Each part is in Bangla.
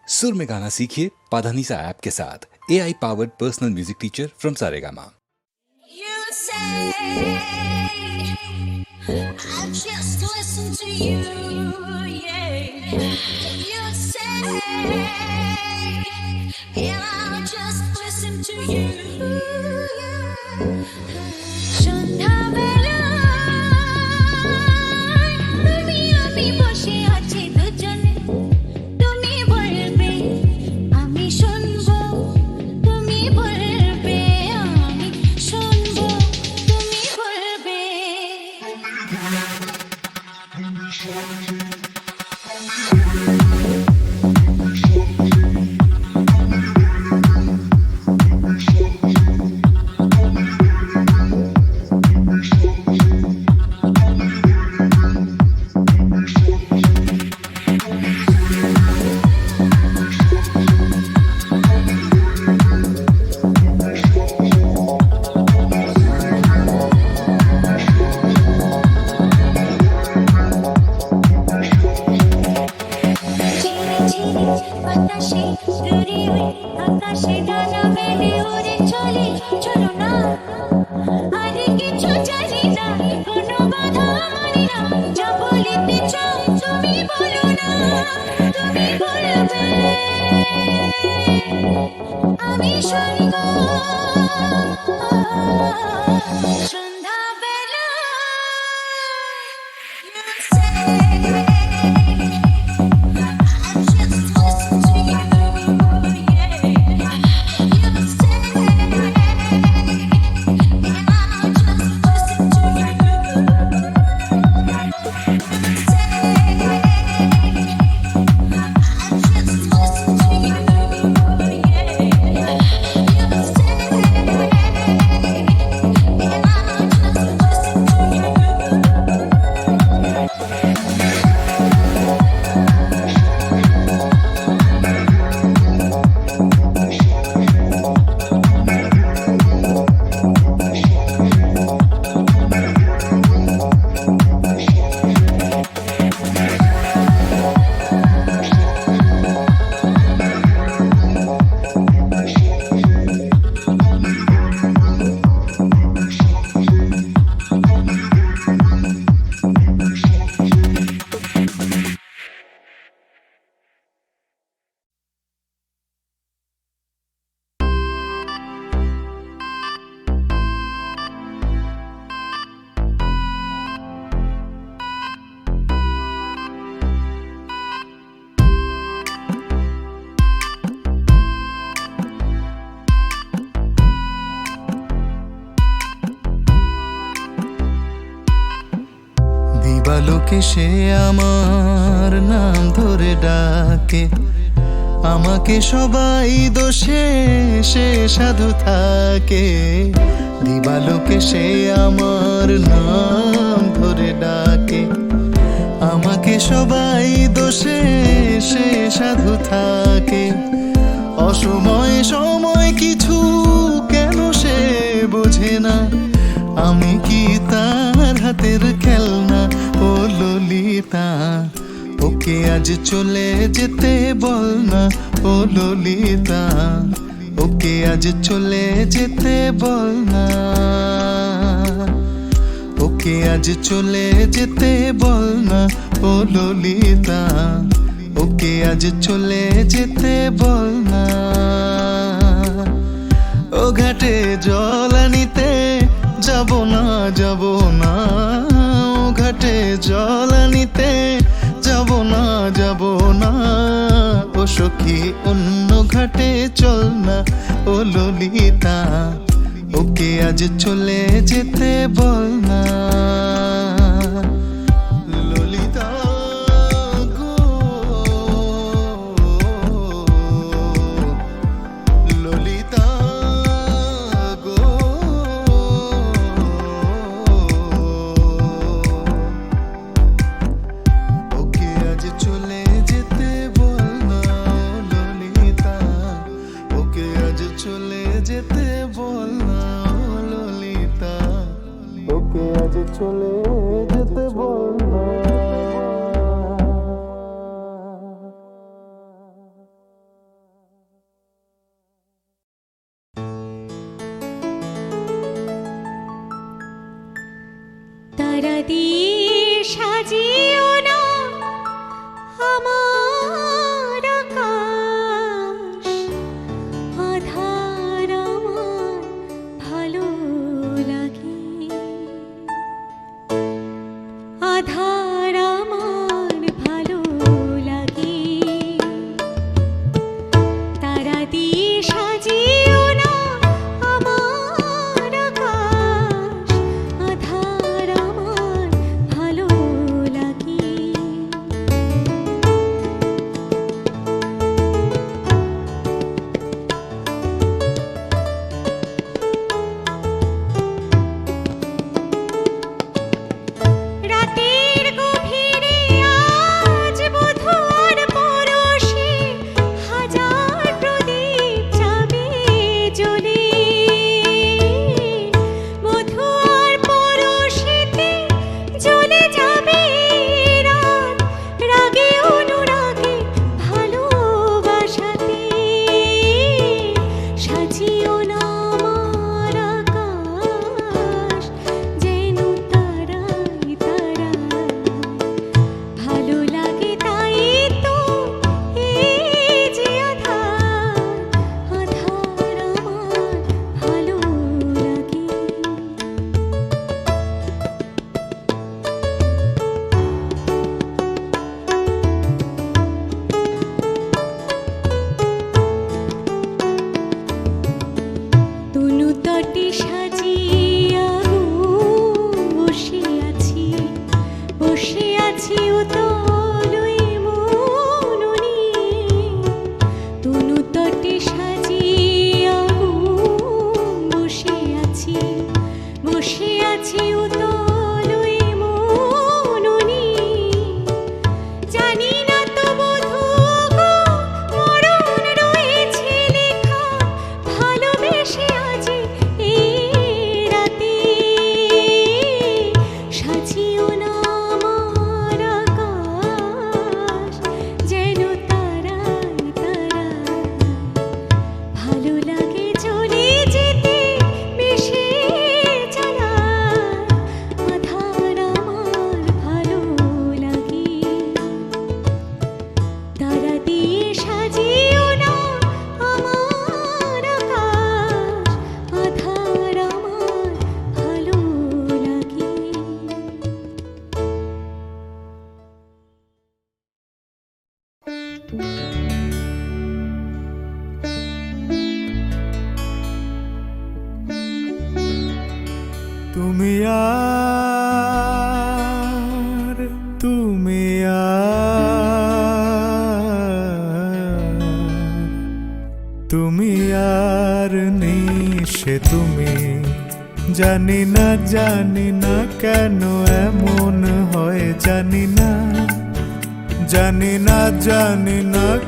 सुर में गाना सीखिए पाधानीसा ऐप के साथ AI powered personal music teacher from Saregama. You say I just listen to you, yeah. You say yeah, I'll just listen to you, yeah. সন্ধ্যাবেলা তুমি আমি বসে আছি দুজনে, তুমি বলবে আমি শুনবো, তুমি বলবে আমি শুনবো, তুমি বলবে বাতাসে দূরে ওই আকাশে ডানা মেলে উড়ে চলে, চলো না আর কিছু জানি না, কোনো বাধা মানি না, যা বলিতে চাও তুমি বলো না, তুমি বলবে আমি শুনবো। সন্ধ্যাবেলা you say দিবালোকে সে আমার নাম ধরে ডাকে, আমাকে সবাই দোষে সে সাধু থাকে। দিবালোকে সে আমার নাম ধরে ডাকে, আমাকে সবাই দোষে সে সাধু থাকে। অসময় সময় কিছু কেন সে বোঝে না, আমি কি তার হাতের খেলনা? ও ললিতা ওকে আজ চলে যেতে বল না, ও ললিতা ওকে আজ চলে যেতে বল না, ওকে আজ চলে যেতে বল না, ও ললিতা ওকে আজ চলে যেতে বল না। ও ঘাটে জল আনিতে যাব না, যাব না, ও ঘাটে জল আনিতে যাব না, যাব না, ও সখী অন্য ঘাটে চল না, ও ললিতা ওকে আজ চলে যেতে বল না। ললিতা গো, ললিতা গো, ওকে আজ চলে যেতে বল না, ললিতা ওকে আজ চলে যেতে বল না, ললিতা ওকে আজ চলে তারা দিয়ে সাজিও না আমার আকাশ, আধার আমার ভালো লাগে, আধার আমার ভালো লাগে। তারা দিয়ে সাজিও না আমার আকাশ, আধার আমার ভালো লাগে। রাতের গভীরে আজ বধূর পরশে হাজার প্রদীপ যাবে জ্বলে, বধূর পরশেতে জ্বলে যাবে রাত, রাগে অনুরাগে ভালোবাসাতে। সাজিও না আমার আকাশ, যেন তারাই তারাই ভালো লাগে। তাই তো এই যে আধার, আধার আমার ভালো লাগে। তনু তটে সাজিয়া গো বসে আছি, বসে আছি উতলই মননি। তনু তটে সাজিয়া গো বসে আছি, বসে আছি উতলই মননি। জানি না তো বধূ গো মরণ রয়েছে লেখা, ভালোবেসে আজ এই রাতে। সাজিও না আমার আকাশ, যেন তারাই তারাই ভালো লাগে চলে যেতে বেশি চালায়, আধার আমার ভালো লাগে। তারা দিয়ে সাজিও না আমার আকাশ, আধার আমার ভালো লাগে। তুমি আর তুমি আর তুমি আর নিশে তুমি, জানি না কেন এমন হয়, জানি না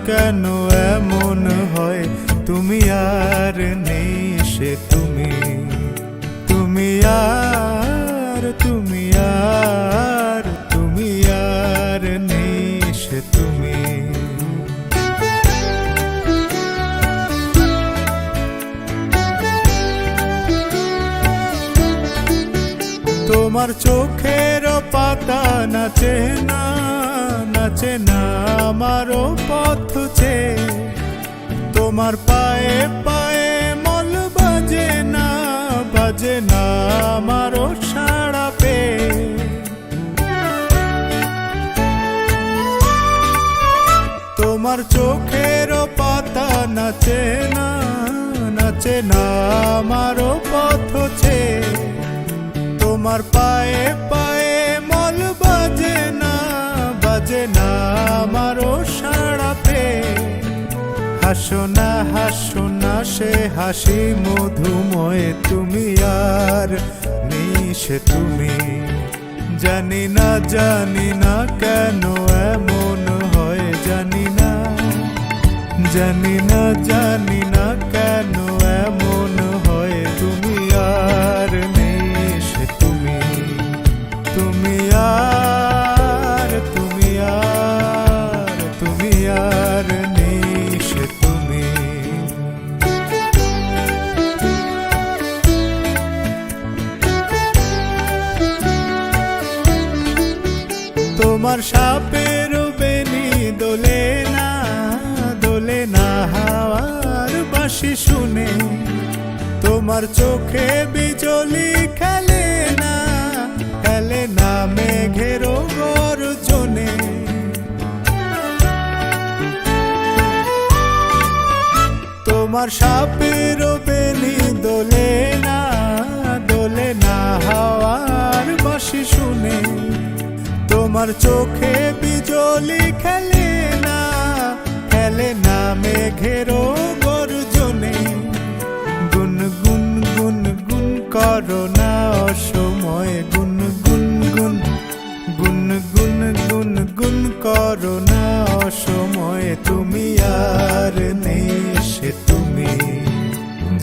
কেন এমন হয়। তুমি আর নিশে তুমি, তুমি আর তুমি আর তুমি আর নিশে তুমি। তোমার চোখের পাতা নাচে না, নাচে না আমারও পথ চেয়ে। তোমার পায়ে পায়ে মল বাজে না, বাজে না আমারও সাড়া পেয়ে। তোমার চোখের পাতা নাচে না, নাচে না আমারও পথ চেয়ে। তোমার পায়ে পায়ে মল বাজে না, বাজে না আমারও সাড়া পেয়ে। হাসো না সে হাসি মধুময়, তুমি আর নিশে তুমি। জানি না কেন এমন হয়, জানি না কেন এমন হয়। তুমি আর নিশে তুমি, তুমি আর তুমি আর তুমি আর নিশে তুমি। তোমার সাপের বেনি দোলে না হাওয়ার বাঁশি শুনে, তোমার চোখে বিজলি খেলে না মেঘের গর্জনে। তোমার সাপের বেনি দোলে না হাওয়ার বাঁশি শুনে, তোমার চোখে বিজলি খেলে না মেঘের গর্জনে। গুন গুন গুন গুন করো না অসময়, গুন গুন গুন গুন গুন গুন গুন করো না অসময়। তুমি আর নেই সে তুমি,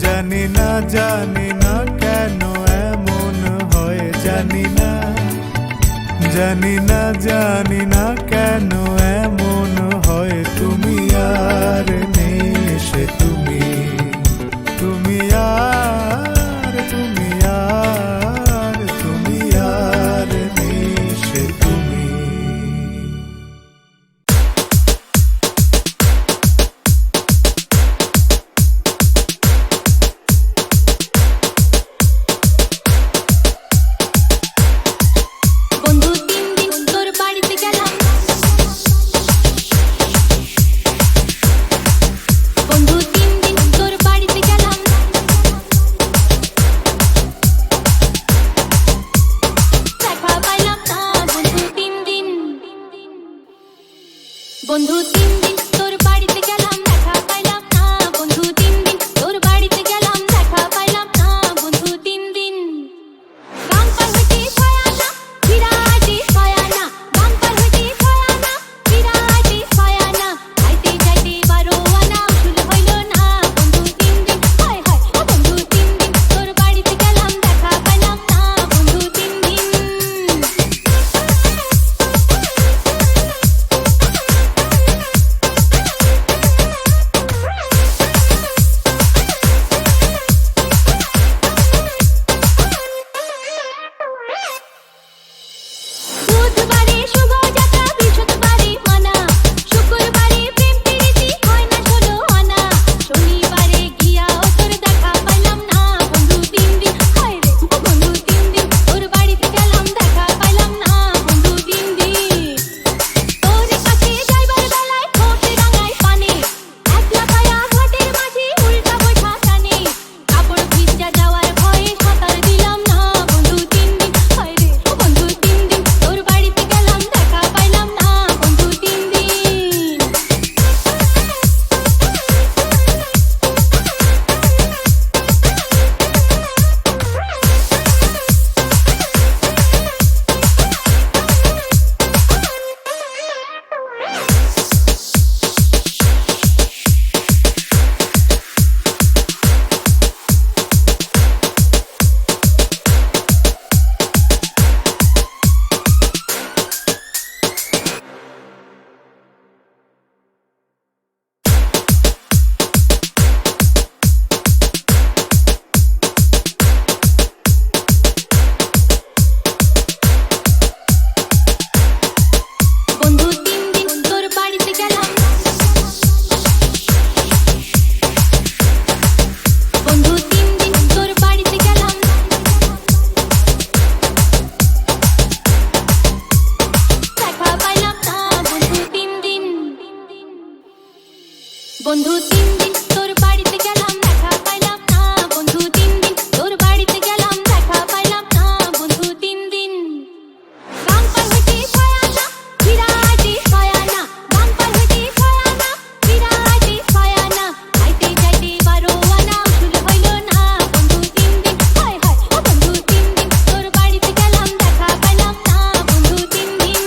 জানি না কেন এমন হয়, জানি না কেন এমন হয়। তুমি আর নেই সে তুমি, তুমি আর নেই সে তুমি। বন্ধু 3 দিন তোর বাড়িতে গেলাম, বন্ধু 3 দিন তোর বাড়িতে গেলাম, দেখা পাইলাম না বন্ধু 3 দিন, বন্ধু 3 দিন তোর বাড়িতে গেলাম, দেখা পাইলাম না বন্ধু 3 দিন তোর বাড়িতে গেলাম, দেখা পাইলাম না বন্ধু 3 দিন। বাম্পার হইতে ছয়ানা বিরাটি ছয়ানা, বাম্পার হইতে ছয়ানা বিরাটি ছয়ানা, যাইতে যাইতে 12 আনা উসুল হইল না বন্ধু 3 দিন। হায় হায় ও বন্ধু 3 দিন তোর বাড়িতে গেলাম, দেখা পাইলাম না বন্ধু 3 দিন। বুধবারে শুভ যাত্রা, বৃহস্পতিবারে মানা, শুক্রবারে প্রেম প্রীতি হয় না 16 আনা, শনিবারে গিয়া তোর দেখা পাইলাম না বন্ধু 3 দিন। হায় রে ও বন্ধু 3 দিন তোর বাড়িতে গেলাম, দেখা পাইলাম না বন্ধু 3 দিন। তোর কাছে যাইবার বেলায় ঠোঁটে রাঙায় পানে, একলা পায়া ঘাটের মাঝে উল্টা বৈঠা টানে, কাপড় ভিজা যাওয়ার ভয়ে সাঁতার দিলাম না বন্ধু 3 দিন। হায় রে ও বন্ধু 3 দিন তোর বাড়িতে গেলাম, দেখা পাইলাম না বন্ধু 3 দিন। বন্ধু 3 দিন তোর বাড়িতে গেলাম, বন্ধু 3 দিন তোর বাড়িতে গেলাম, দেখা পাইলাম না বন্ধু 3 দিন। বন্ধু 3 দিন তোর বাড়িতে গেলাম, দেখা পাইলাম না বন্ধু 3 দিন তোর বাড়িতে গেলাম, দেখা পাইলাম না বন্ধু 3 দিন। বাম্পার হইতে ছয়ানা বিরাটি ছয়ানা, বাম্পার হইতে ছয়ানা বিরাটি ছয়ানা, যাইতে যাইতে 12 আনা উসুল হইল না বন্ধু 3 দিন। হায় হায় ও বন্ধু 3 দিন তোর বাড়িতে গেলাম, দেখা পাইলাম না বন্ধু 3 দিন।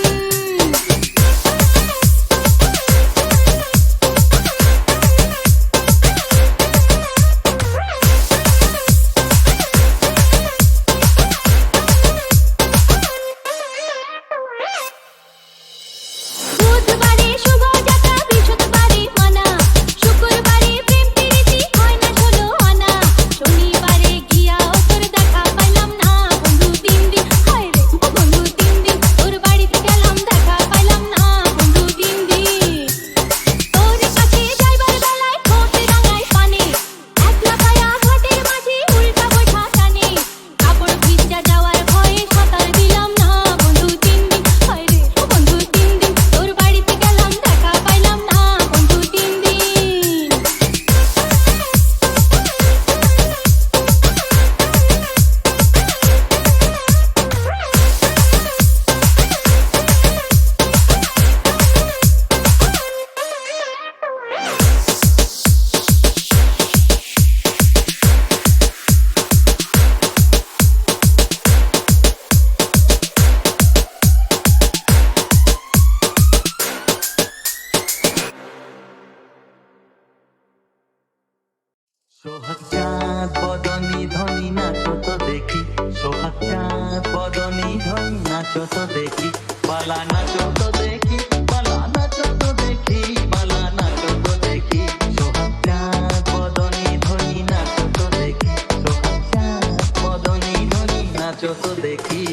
সোহাগ চাঁদ বদনী ধনী নাচো তো দেখি, সোহাগ চাঁদ বদনী ধনী নাচো তো দেখি, পালা নাচো তো দেখি, পালা নাচো তো দেখি, পালা নাচো তো দেখি, সোহাগ চাঁদ বদনী ধনী নাচো তো দেখি, সোহাগ চাঁদ বদনী ধনী নাচো তো দেখি।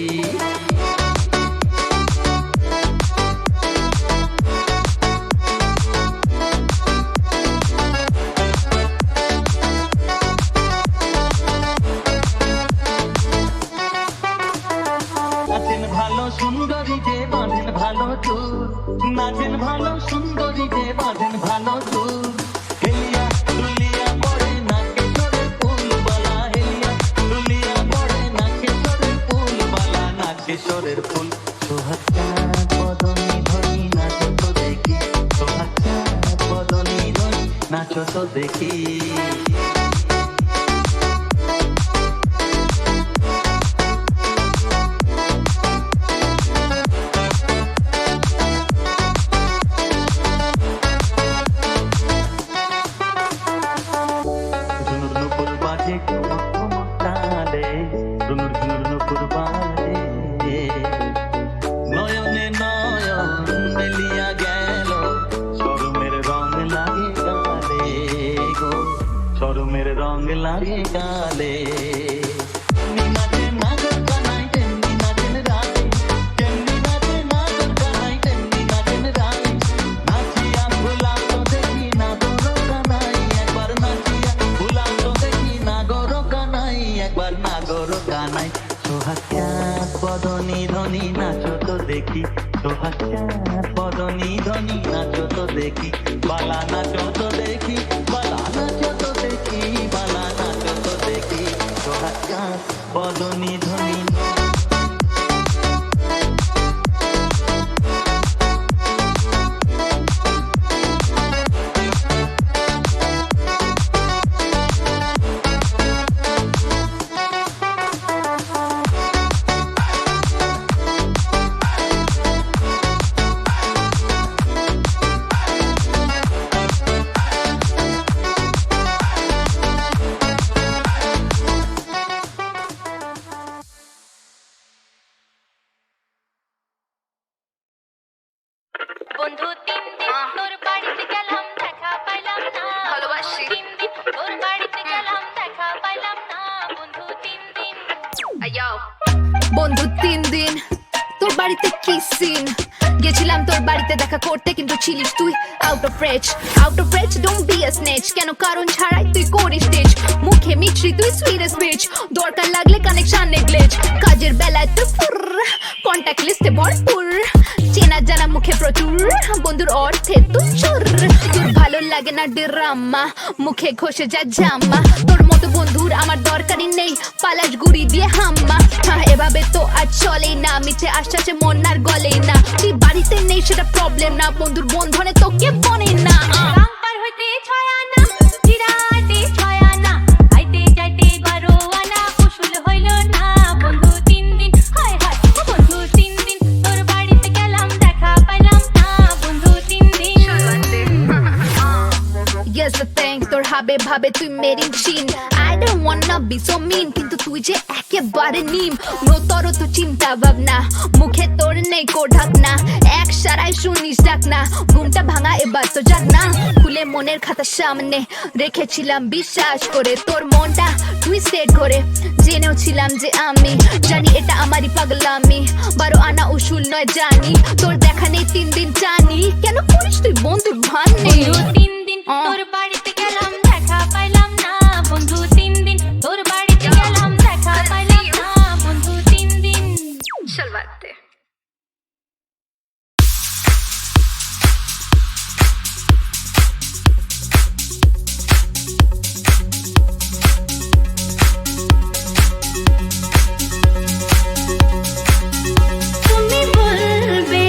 নাচেন ভালো সুন্দরী যে বাঁধেন ভালো চুল, নাচেন ভালো সুন্দরী যে বাঁধেন ভালো চুল, হেলিয়া দুলিয়া পড়ে নাকে চড়ে ফুল বালা, হেলিয়া দুলিয়া পড়ে নাকে চড়ে ফুল বালা, নাচে চড়ের ফুল। সোহাগ চাঁদ বদনী ধনী নাচো তো দেখি, সোহাগ চাঁদ বদনী ধনী নাচো তো দেখি। ঝুনুর নুপুর বাজে ঠুমক ঠুমক তালে, ঝুনুর ঝুনুর নুপুর বাজে, নয়নে নয়ন মেলিয়া গেল, শরমের রং লাগে গালে গো, শরমের রং লাগে গালে। সোহাগ চাঁদ বদনী ধনী নাচো তো দেখি, সোহাগ চাঁদ বদনী ধনী নাচো তো দেখি, বালা নাচো তো দেখি, বালা নাচো তো দেখি, বালা নাচো তো দেখি, সোহাগ চাঁদ বদনী ধনী। বন্ধু 3 দিন তোর বাড়িতে গেলাম দেখা পাইলাম না, ভালোবাসি 3 দিন তোর বাড়িতে গেলাম দেখা পাইলাম না, বন্ধু 3 দিন আয়াও বন্ধু 3 দিন তোর বাড়িতে কি সিন, গেছিলাম তোর বাড়িতে দেখা করতে কিন্তু ছিলিস তুই out of range, don't be a snatch, কেন কারণ ছাড়াই তুই করিস স্টেজ, মুখে মিছরি তুই সুইট স্পিচ, দরকার লাগলে কানেকশন নেগলেজ, কাজের বেলায় তুই ফুর, কন্টাক্ট লিস্টে ভরপুর, চেনা জানা মুখে প্রচুর, বন্ধুর অর্থে তুই চোর, তোর ভালো লাগে না ড্রামা, মুখে ঘষে যা জামা, তোর মতো বন্ধুর আমার দরকারই নেই, পালাস গুড়ি দিয়ে হাম্মা, এভাবে তো আর চলেই না, মিছে আশ্বাসে মন আর গলেই না, তুই বাড়িতে নেই সেটা প্রবলেম না, বন্ধুর বন্ধনে তোকে বনে না। রাম পার হইতে 6 আনা, চিরাতে 6 আনা, আইতে যাইতে 12 আনা, কুশল হইল না, বন্ধু 3 দিন হায় হায়, বন্ধু 3 দিন তোর বাড়িতে গেলাম দেখা পাইলাম না, বন্ধু 3 দিন। Yes the thing তোর হাবে ভাবে তুই মেরিন চিন, I don't wanna be so mean, কিন্তু তুই যে একেবারে নিম, তোর তো চিন্তা ভাবনা, মুখে তোর নেই কো ঢাকনা, এক সারাই শুনিস ডাক না, ঘুমটা ভাঙা এবার তো যাক না, খুলে মনের খাতা সামনে রেখেছিলাম বিশ্বাস করে, তোর মনটা তুই সেট করে, জেনেও ছিলাম যে আমি জানি এটা আমারই পাগলামি, 12 আনা উসুল নয় জানি, তোর দেখা নেই 3 দিন জানি, কেন করিস তুই বন্ধুর ভান নেই, বন্ধু 3 দিন তোর বাড়িতে গেলাম দেখা পাইলাম না, বন্ধু 3 দিন তোর বাড়িতে গেলাম দেখা পাইলাম না, বন্ধু 3 দিন। চলবাতে তুমি বলবে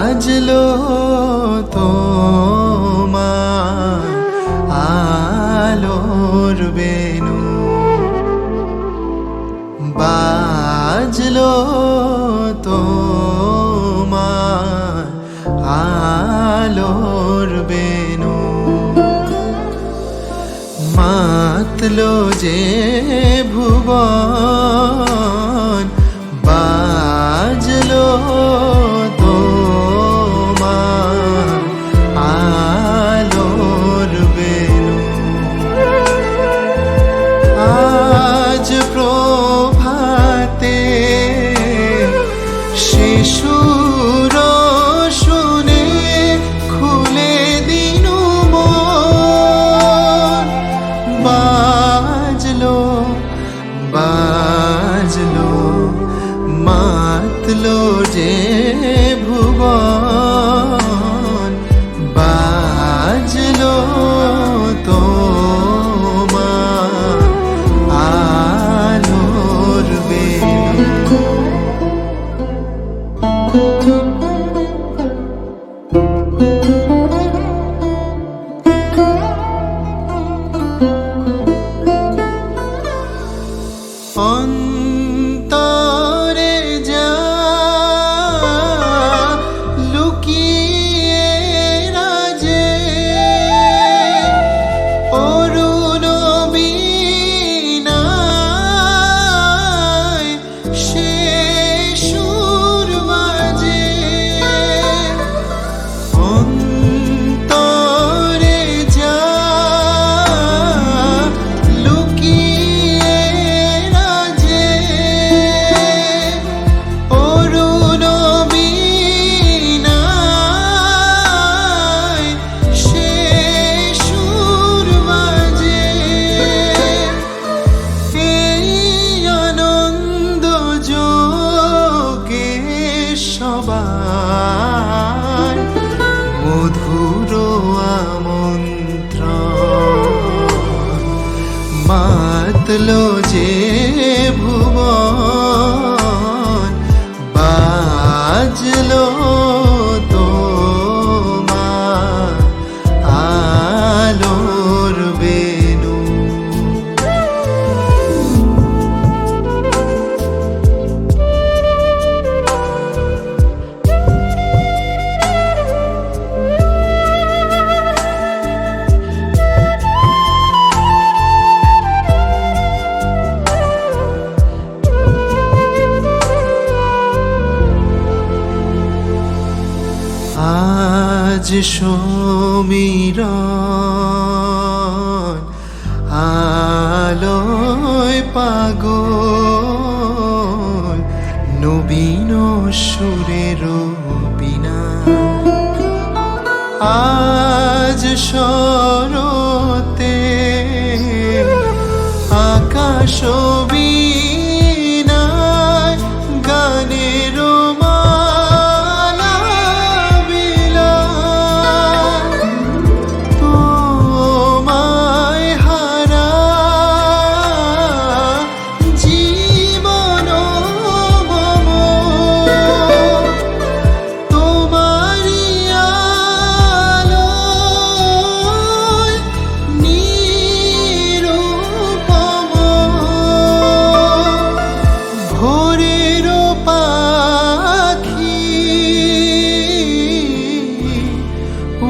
বাজলো তোমার আলোর বেনু, বাজলো তোমার আলোর বেনু, মাতলো যে ভুবন, বাজলো তোমার আলোর বেনু। আজ প্রভাতে শিশুর শুনে খুলে দিনু মন, বাজলো বাজলো মাতলো যে ভুবন, বাজলো তোমার আলোর বেনু। অন্তরে যা লুকিয়ে রাজে, অরুণ বীণায় সে সুর বাজে। অন্তরে যা লুকিয়ে রাজে, অরুণ বীণায় সে সুর বাজে। এই আনন্দ যোগে সবার মধুর আমন্ত্রণ, মাতলো যে ভুবন, বাজলো তোমার আলোর বেনু। আজ সমীরণ আলোয় পাগল, নবীন সুরের বিনা। আজ শরতে আকাশ বীণায় গানের মালা বিলায়। তোমায় হারা জীবন মম, তোমারি আলোয় নিরুপম। ভোরের পাখি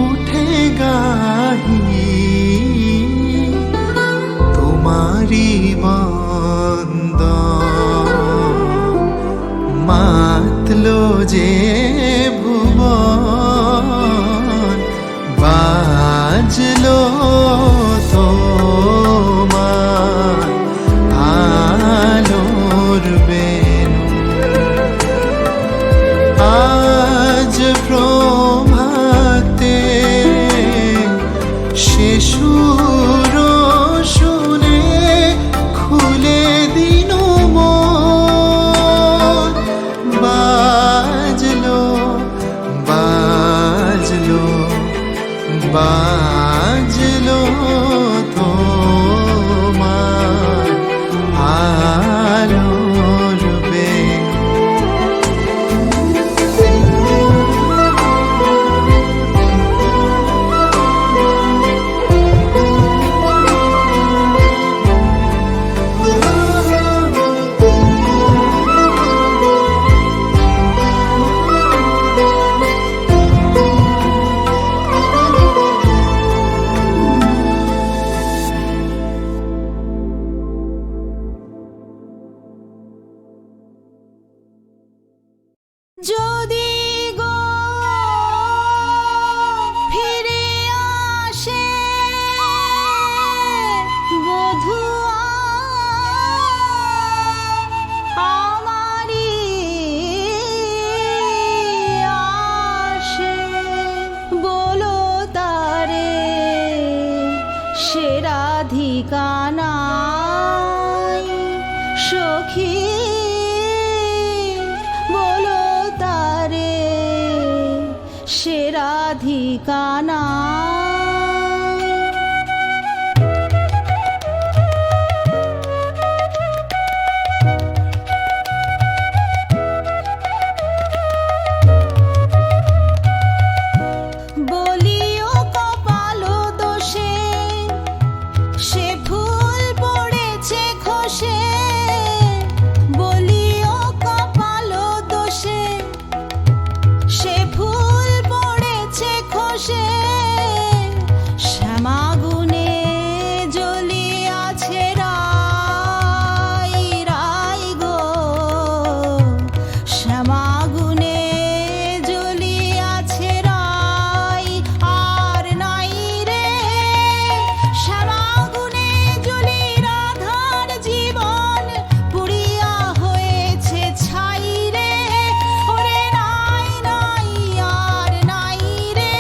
উঠে গাহি, তোমারি বন্দন, মাতলো যে ভুবন, বাজলো তোমার আলোর বেনু। আজ প্রভাতে শিশুর শুনে খুলে দিনু মন, বাজলো বাজলো বাজলো তোমার আলোর বেনু। নাই সখী বলো তারে সে রাধিকা নাই বলিও কপালো দোষে সে ফুল পড়েছে খসে বলিও কপালো দোষে সে ফুল পড়েছে খসে শ্যামাগুনে জ্বলিয়াছে রাই রাই গো শ্যামাগুনে জ্বলিয়াছে রাই আর নাই রে শ্যামাগুনে জ্বলি রাধার জীবন পুড়িয়া হয়েছে ছাই রে ওরে নাই নাই আর নাই রে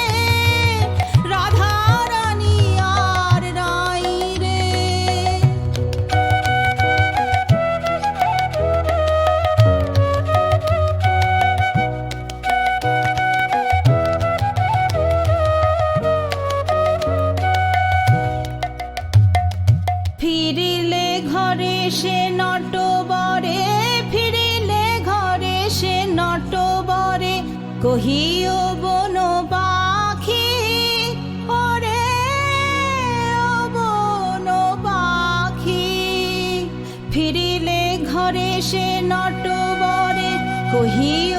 রাধা রানী আর নাই রে ফিরিলে ঘরে সে নটবরে ফিরিলে ঘরে সে নটবরে কহিও বন পাখি ওরে ও বন পাখি ফিরিলে ঘরে সে নটবরে কহিও